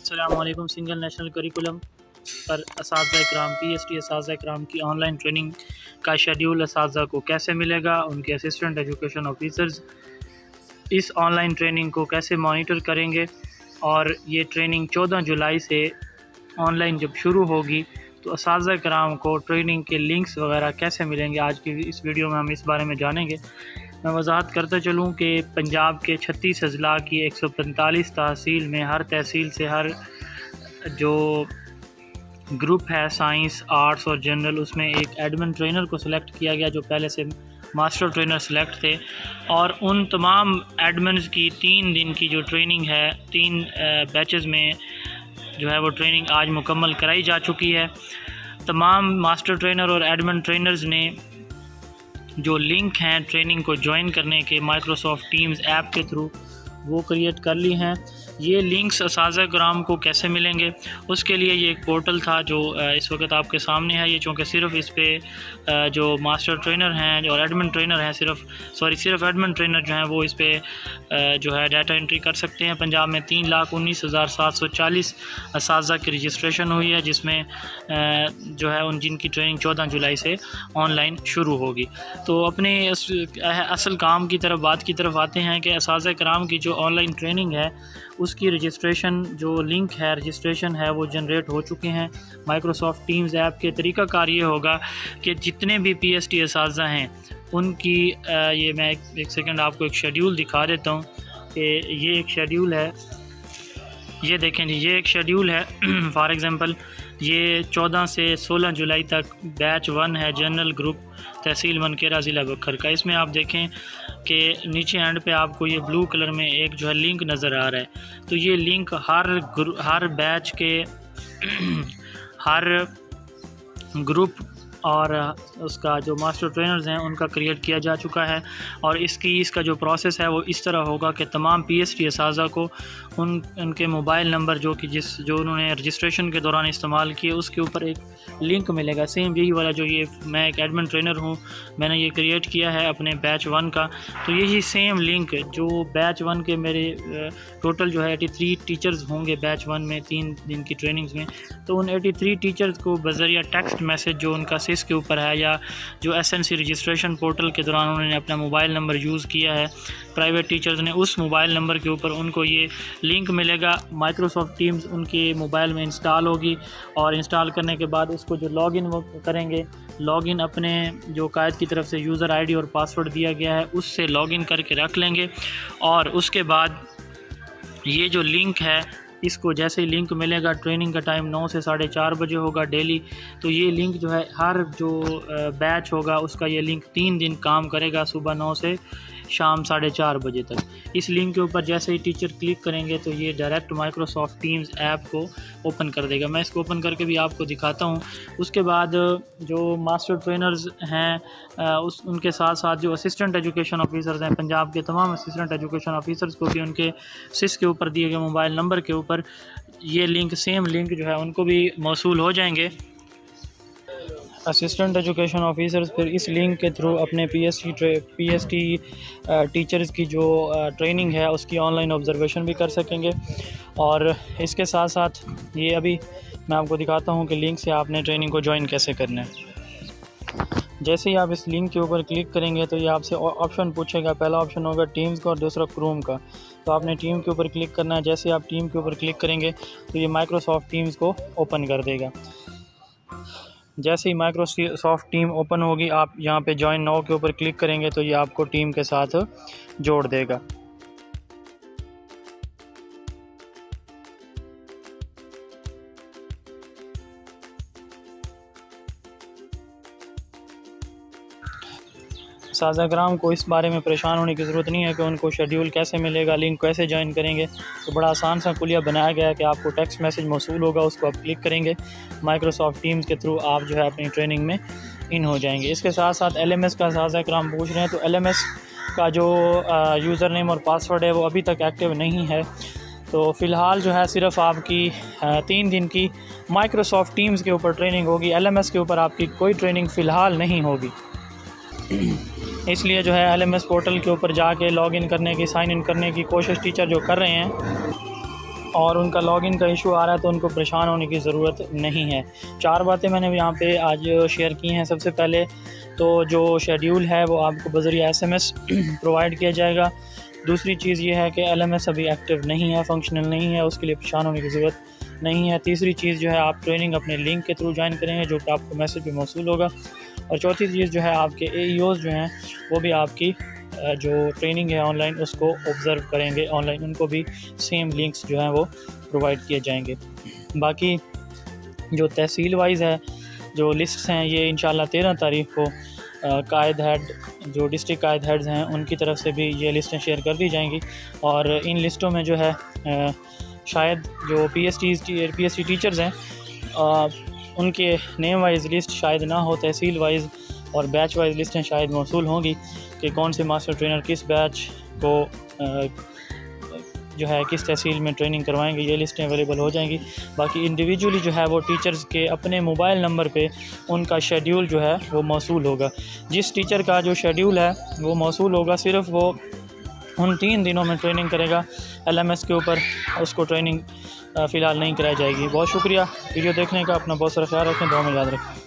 अस्सलामुअलैकुम। Single national curriculum पर असातिज़ा इकराम PST असातिज़ा इकराम की ऑनलाइन ट्रेनिंग का शेड्यूल असातिज़ा को कैसे मिलेगा, उनके असिस्टेंट एजुकेशन ऑफिसर्स इस ऑनलाइन ट्रेनिंग को कैसे मॉनिटर करेंगे और ये ट्रेनिंग 14 जुलाई से ऑनलाइन जब शुरू होगी तो असातिज़ा इकराम को ट्रेनिंग के लिंक्स वगैरह कैसे मिलेंगे, आज की इस वीडियो में हम इस बारे में जानेंगे। मैं वजाहत करता चलूँ कि पंजाब के 36 अजला की 145 तहसील में हर तहसील से हर जो ग्रुप है साइंस, आर्ट्स और जनरल, उसमें एक एडमिन ट्रेनर को सिलेक्ट किया गया जो पहले से मास्टर ट्रेनर सेलेक्ट थे, और उन तमाम एडमिन्स की 3 दिन की जो ट्रेनिंग है 3 बैचेस में जो है वो ट्रेनिंग आज मुकम्मल कराई जा चुकी है। तमाम मास्टर ट्रेनर और एडमिन ट्रेनर्स ने जो लिंक हैं ट्रेनिंग को ज्वाइन करने के माइक्रोसॉफ्ट टीम्स ऐप के थ्रू वो क्रिएट कर ली हैं। ये लिंक्स असातिज़ा इकराम को कैसे मिलेंगे, उसके लिए ये एक पोर्टल था जो इस वक्त आपके सामने है। ये चूँकि सिर्फ इस पे जो मास्टर ट्रेनर हैं और एडमिन ट्रेनर हैं सिर्फ एडमिन ट्रेनर जो हैं वो इस पे जो है डाटा एंट्री कर सकते हैं। पंजाब में 3,19,740 असातिज़ा की रजिस्ट्रेशन हुई है, जिसमें जो है जिनकी ट्रेनिंग 14 जुलाई से ऑनलाइन शुरू होगी। तो अपने असल काम की तरफ बात की तरफ आते हैं कि असातिज़ा इकराम की जो ऑनलाइन ट्रेनिंग है उसकी रजिस्ट्रेशन जो लिंक है रजिस्ट्रेशन है वो जनरेट हो चुके हैं माइक्रोसॉफ्ट टीम्स ऐप के। तरीक़ाकार ये होगा कि जितने भी PST असातिज़ा हैं उनकी ये मैं एक सेकंड आपको एक शेड्यूल दिखा देता हूँ कि ये एक शेड्यूल है, ये देखें जी, ये एक शेड्यूल है। फॉर एग्ज़ाम्पल ये 14 से 16 जुलाई तक बैच 1 है, जनरल ग्रुप, तहसील मनकेरा, ज़िला बखर का। इसमें आप देखें कि नीचे एंड पे आपको ये ब्लू कलर में एक जो है लिंक नज़र आ रहा है। तो ये लिंक हर बैच के हर ग्रुप और उसका जो मास्टर ट्रेनर्स हैं उनका क्रिएट किया जा चुका है। और इसका जो प्रोसेस है वो इस तरह होगा कि तमाम PST असातिज़ा को उनके मोबाइल नंबर जो उन्होंने रजिस्ट्रेशन के दौरान इस्तेमाल किए उसके ऊपर एक लिंक मिलेगा, सेम यही वाला जो ये मैं एक एडमिन ट्रेनर हूँ, मैंने ये क्रिएट किया है अपने बैच 1 का। तो यही सेम लिंक जो बैच 1 के मेरे टोटल जो है 83 टीचर्स होंगे बैच 1 में 3 दिन की ट्रेनिंग्स में। तो उन 83 टीचर्स को बज़रिया टेक्स्ट मैसेज जो उनका सिस के ऊपर है या जो SNC रजिस्ट्रेशन पोर्टल के दौरान उन्होंने अपना मोबाइल नंबर यूज़ किया है प्राइवेट टीचर्स ने, उस मोबाइल नंबर के ऊपर उनको ये लिंक मिलेगा। माइक्रोसॉफ्ट टीम्स उनके मोबाइल में इंस्टॉल होगी और इंस्टॉल करने के बाद उसको जो लॉगिन वो करेंगे, लॉगिन अपने जो कायद की तरफ से यूज़र ID और पासवर्ड दिया गया है उससे लॉगिन करके रख लेंगे। और उसके बाद ये जो लिंक है इसको जैसे ही लिंक मिलेगा, ट्रेनिंग का टाइम 9 से 4:30 बजे होगा डेली। तो ये लिंक जो है हर जो बैच होगा उसका ये लिंक 3 दिन काम करेगा, सुबह 9 से शाम 4:30 बजे तक। इस लिंक के ऊपर जैसे ही टीचर क्लिक करेंगे तो ये डायरेक्ट माइक्रोसॉफ्ट टीम्स ऐप को ओपन कर देगा। मैं इसको ओपन करके भी आपको दिखाता हूँ। उसके बाद जो मास्टर ट्रेनर्स हैं उनके साथ साथ जो असिस्टेंट एजुकेशन ऑफिसर्स हैं, पंजाब के तमाम असिस्टेंट एजुकेशन ऑफिसर्स को भी उनके सिस के ऊपर दिए गए मोबाइल नंबर के ऊपर ये लिंक सेम लिंक जो है उनको भी मौसूल हो जाएंगे। असिस्टेंट एजुकेशन ऑफिसर्स फिर इस लिंक के थ्रू अपने PST टीचर्स की जो ट्रेनिंग है उसकी ऑनलाइन ऑब्जर्वेशन भी कर सकेंगे। और इसके साथ साथ ये अभी मैं आपको दिखाता हूँ कि लिंक से आपने ट्रेनिंग को ज्वाइन कैसे करना है। जैसे ही आप इस लिंक के ऊपर क्लिक करेंगे तो ये आपसे ऑप्शन पूछेगा। पहला ऑप्शन होगा टीम्स का और दूसरा क्रोम का। तो आपने टीम के ऊपर क्लिक करना है। जैसे आप टीम के ऊपर क्लिक करेंगे तो ये माइक्रोसॉफ्ट टीम्स को ओपन कर देगा। जैसे ही माइक्रोसॉफ्ट टीम ओपन होगी आप यहाँ पे ज्वाइन नाउ के ऊपर क्लिक करेंगे तो ये आपको टीम के साथ जोड़ देगा। असातिज़ा इकराम को इस बारे में परेशान होने की ज़रूरत नहीं है कि उनको शेड्यूल कैसे मिलेगा, लिंक कैसे ज्वाइन करेंगे। तो बड़ा आसान सा कुलिया बनाया गया है कि आपको टेक्स्ट मैसेज मौसूल होगा, उसको आप क्लिक करेंगे, माइक्रोसॉफ्ट टीम्स के थ्रू आप जो है अपनी ट्रेनिंग में इन हो जाएंगे। इसके साथ साथ LMS का असातिज़ा इकराम पूछ रहे हैं तो LMS का जो यूज़र नेम और पासवर्ड है वो अभी तक एक्टिव नहीं है। तो फ़िलहाल जो है सिर्फ आपकी 3 दिन की माइक्रोसॉफ्ट टीम्स के ऊपर ट्रेनिंग होगी। LMS के ऊपर आपकी कोई ट्रेनिंग फ़िलहाल नहीं होगी। इसलिए जो है LMS पोर्टल के ऊपर जाके लॉगिन करने की, साइन इन करने की कोशिश टीचर जो कर रहे हैं और उनका लॉगिन का इशू आ रहा है तो उनको परेशान होने की ज़रूरत नहीं है। 4 बातें मैंने यहाँ पे आज शेयर की हैं। सबसे पहले तो जो शेड्यूल है वो आपको बज़रिया SMS प्रोवाइड किया जाएगा। दूसरी चीज़ ये है कि LMS अभी एक्टिव नहीं है, फंक्शनल नहीं है, उसके लिए परेशान होने की ज़रूरत नहीं है। तीसरी चीज़ जो है आप ट्रेनिंग अपने लिंक के थ्रू ज्वाइन करेंगे जो कि आपको मैसेज पे मौसूल होगा। और चौथी चीज़ जो है आपके AEOs जो हैं वो भी आपकी जो ट्रेनिंग है ऑनलाइन उसको ऑब्ज़र्व करेंगे ऑनलाइन, उनको भी सेम लिंक्स जो हैं वो प्रोवाइड किए जाएंगे। बाकी जो तहसील वाइज़ है जो लिस्ट्स हैं ये इंशाल्लाह 13 तारीख को कायद हेड जो डिस्ट्रिक्ट कायद हेड्स हैं उनकी तरफ से भी ये लिस्टें शेयर कर दी जाएंगी। और इन लिस्टों में जो है शायद जो PST टीचर्स हैं उनके नेम वाइज लिस्ट शायद ना हो, तहसील वाइज और बैच वाइज लिस्टें शायद मौसूल होंगी कि कौन से मास्टर ट्रेनर किस बैच को जो है किस तहसील में ट्रेनिंग करवाएंगे, ये लिस्टें अवेलेबल हो जाएंगी। बाकी इंडिविजुअली जो है वो टीचर्स के अपने मोबाइल नंबर पे उनका शेड्यूल जो है वो मौसूल होगा। जिस टीचर का जो शेड्यूल है वो मौसूल होगा सिर्फ़ वो उन 3 दिनों में ट्रेनिंग करेगा, LMS के ऊपर उसको ट्रेनिंग फ़िलहाल नहीं कराई जाएगी। बहुत शुक्रिया वीडियो देखने का, अपना बहुत सारा ख्याल रखें, दुआ में याद रखें।